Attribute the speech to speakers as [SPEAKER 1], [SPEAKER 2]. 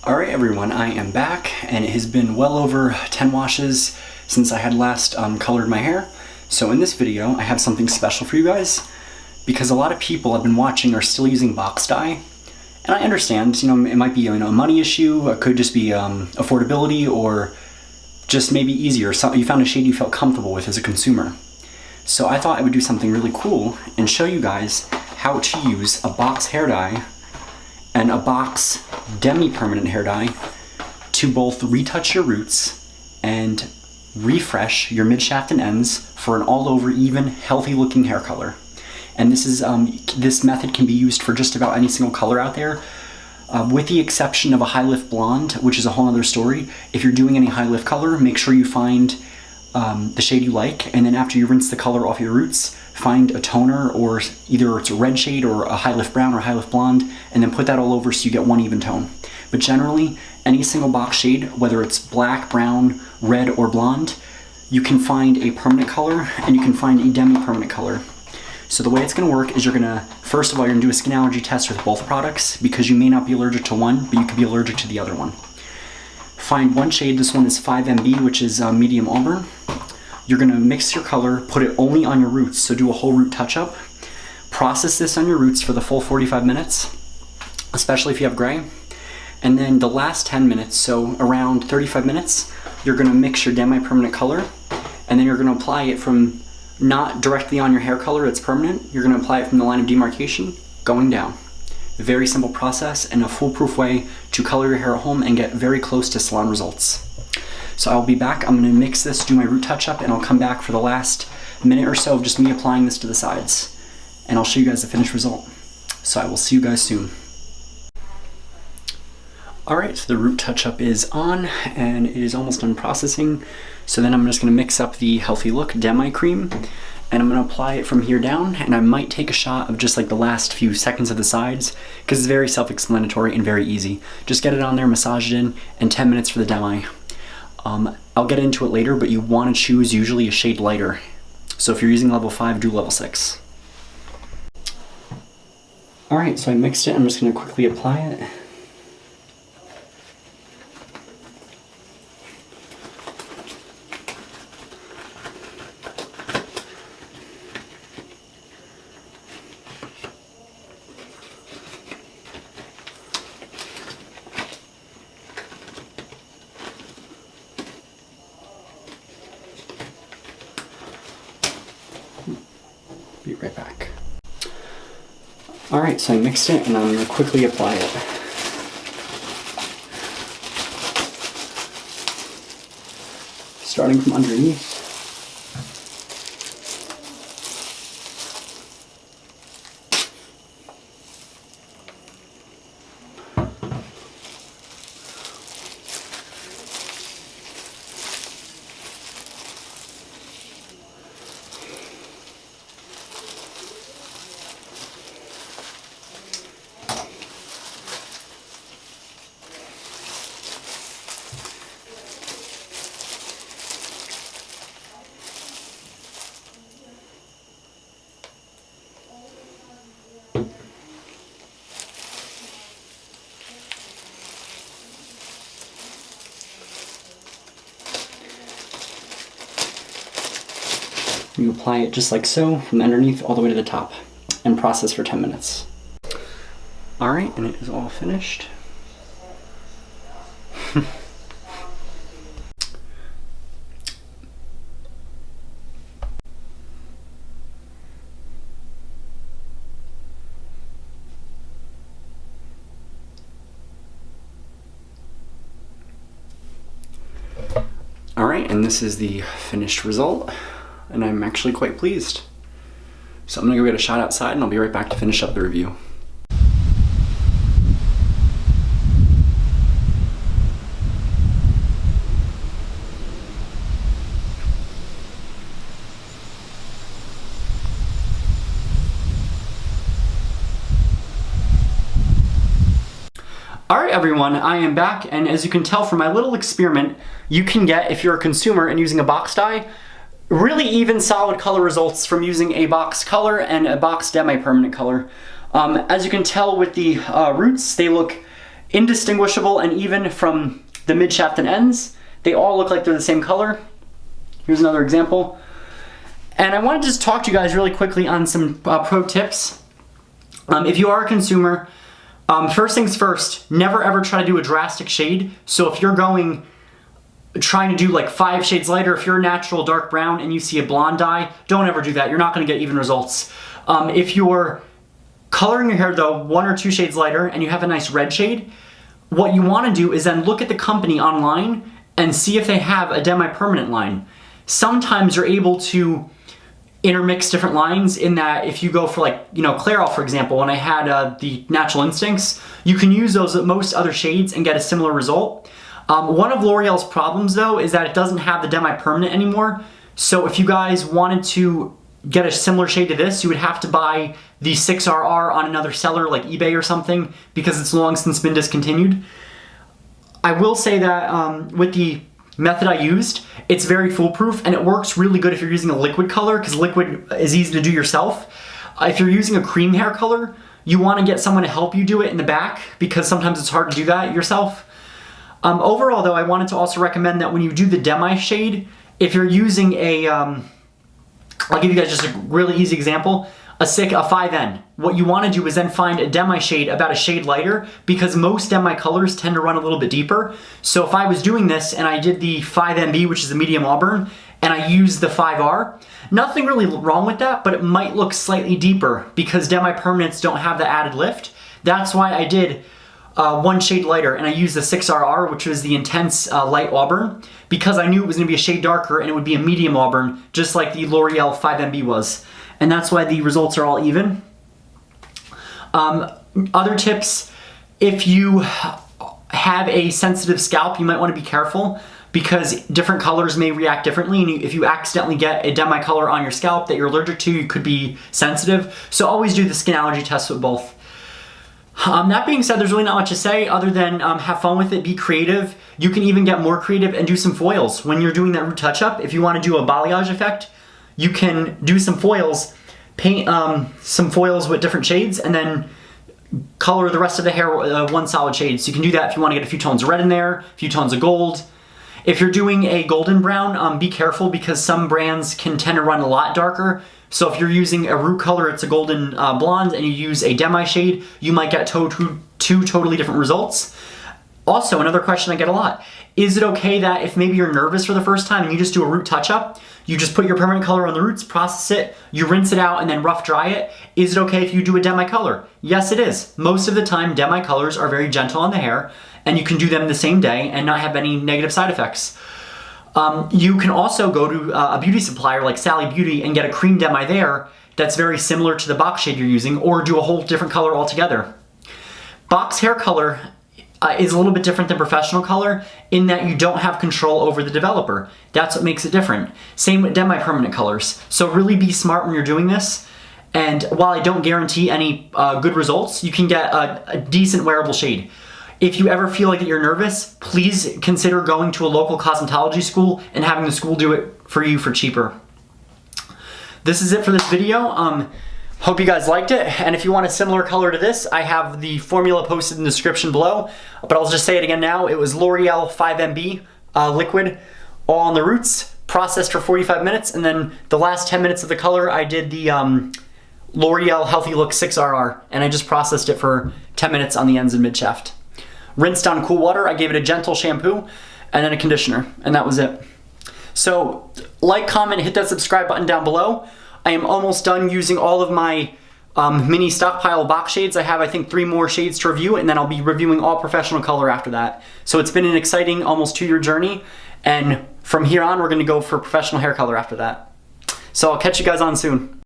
[SPEAKER 1] Alright everyone, I am back, and it has been well over 10 washes since I had last colored my hair. So in this video, I have something special for you guys, because a lot of people I've been watching are still using box dye. And I understand, it might be a money issue, it could just be affordability, or just maybe easier. You found a shade you felt comfortable with as a consumer. So I thought I would do something really cool and show you guys how to use a box hair dye and a box demi-permanent hair dye to both retouch your roots and refresh your mid-shaft and ends for an all-over even, healthy-looking hair color. And this method can be used for just about any single color out there, with the exception of a high-lift blonde, which is a whole other story. If you're doing any high-lift color, make sure you find the shade you like, and then after you rinse the color off your roots, find a toner, or either it's a red shade or a high-lift brown or high-lift blonde, and then put that all over so you get one even tone. But generally, any single box shade, whether it's black, brown, red, or blonde, you can find a permanent color and you can find a demi-permanent color. So the way it's going to work is first of all, you're going to do a skin allergy test with both products, because you may not be allergic to one, but you could be allergic to the other one. Find one shade, this one is 5MB, which is medium auburn. You're going to mix your color, put it only on your roots, so do a whole root touch-up. Process this on your roots for the full 45 minutes, especially if you have gray. And then the last 10 minutes, so around 35 minutes, you're going to mix your demi-permanent color, and then you're going to apply it from not directly on your hair color, it's permanent. You're going to apply it from the line of demarcation going down. Very simple process and a foolproof way to color your hair at home and get very close to salon results. So I'll be back, I'm going to mix this, do my root touch-up, and I'll come back for the last minute or so of just me applying this to the sides. And I'll show you guys the finished result. So I will see you guys soon. Alright, so the root touch-up is on, and it is almost done processing. So then I'm just going to mix up the Healthy Look Demi Cream, and I'm going to apply it from here down, and I might take a shot of just like the last few seconds of the sides, because it's very self-explanatory and very easy. Just get it on there, massage it in, and 10 minutes for the demi. I'll get into it later, but you want to choose usually a shade lighter. So if you're using level 5, do level 6. Alright, so I mixed it, I'm just going to quickly apply it. Be right back. Alright, so I mixed it and I'm going to quickly apply it. Starting from underneath. You apply it just like so, from underneath all the way to the top, and process for 10 minutes. Alright, and it is all finished. Alright, and this is the finished result. And I'm actually quite pleased. So I'm gonna go get a shot outside and I'll be right back to finish up the review. Alright everyone, I am back, and as you can tell from my little experiment, you can get, if you're a consumer and using a box dye, really even solid color results from using a box color and a box demi-permanent color. As you can tell with the roots, they look indistinguishable, and even from the mid shaft and ends, they all look like they're the same color. Here's another example. And I want to just talk to you guys really quickly on some pro tips. If you are a consumer, first things first, never ever try to do a drastic shade. So if you're trying to do like 5 shades lighter, if you're a natural dark brown and you see a blonde dye, don't ever do that. You're not going to get even results. If you're coloring your hair though 1 or 2 shades lighter and you have a nice red shade, what you want to do is then look at the company online and see if they have a demi-permanent line. Sometimes you're able to intermix different lines in that if you go for like, Clairol for example, when I had the Natural Instincts, you can use those at most other shades and get a similar result. One of L'Oreal's problems though is that it doesn't have the demi-permanent anymore. So if you guys wanted to get a similar shade to this, you would have to buy the 6RR on another seller like eBay or something, because it's long since been discontinued. I will say that with the method I used, it's very foolproof and it works really good if you're using a liquid color, because liquid is easy to do yourself. If you're using a cream hair color, you want to get someone to help you do it in the back, because sometimes it's hard to do that yourself. Overall though, I wanted to also recommend that when you do the demi shade, if you're using a, I'll give you guys just a really easy example, a 5N. What you want to do is then find a demi shade about a shade lighter, because most demi colors tend to run a little bit deeper. So if I was doing this and I did the 5MB, which is a medium auburn, and I used the 5R, nothing really wrong with that, but it might look slightly deeper because demi-permanents don't have the added lift. That's why I did 1 shade lighter and I used the 6RR, which was the intense light auburn, because I knew it was going to be a shade darker and it would be a medium auburn, just like the L'Oreal 5MB was. And that's why the results are all even. Other tips, if you have a sensitive scalp, you might want to be careful, because different colors may react differently, and if you accidentally get a demi color on your scalp that you're allergic to, you could be sensitive. So always do the skin allergy test with both. That being said, there's really not much to say other than have fun with it, be creative. You can even get more creative and do some foils. When you're doing that root touch-up, if you want to do a balayage effect, you can do some foils, paint some foils with different shades, and then color the rest of the hair 1 solid shade. So you can do that if you want to get a few tones of red in there, a few tones of gold. If you're doing a golden brown, be careful, because some brands can tend to run a lot darker. So if you're using a root color, it's a golden blonde, and you use a demi shade, you might get two totally different results. Also, another question I get a lot, is it okay that if maybe you're nervous for the first time and you just do a root touch-up, you just put your permanent color on the roots, process it, you rinse it out, and then rough dry it? Is it okay if you do a demi color? Yes, it is. Most of the time, demi colors are very gentle on the hair, and you can do them the same day and not have any negative side effects. You can also go to a beauty supplier like Sally Beauty and get a cream demi there that's very similar to the box shade you're using, or do a whole different color altogether. Box hair color is a little bit different than professional color in that you don't have control over the developer. That's what makes it different. Same with demi-permanent colors. So really be smart when you're doing this. And while I don't guarantee any good results, you can get a decent wearable shade. If you ever feel like that you're nervous, please consider going to a local cosmetology school and having the school do it for you for cheaper. This is it for this video. Hope you guys liked it, and if you want a similar color to this, I have the formula posted in the description below, but I'll just say it again now. It was L'Oreal 5MB liquid, all on the roots, processed for 45 minutes, and then the last 10 minutes of the color, I did the L'Oreal Healthy Look 6RR, and I just processed it for 10 minutes on the ends and mid shaft. Rinsed on cool water, I gave it a gentle shampoo, and then a conditioner, and that was it. So, like, comment, hit that subscribe button down below. I am almost done using all of my mini stockpile box shades. I have, I think, 3 more shades to review, and then I'll be reviewing all professional color after that. So it's been an exciting almost 2-year journey, and from here on, we're gonna go for professional hair color after that. So I'll catch you guys on soon.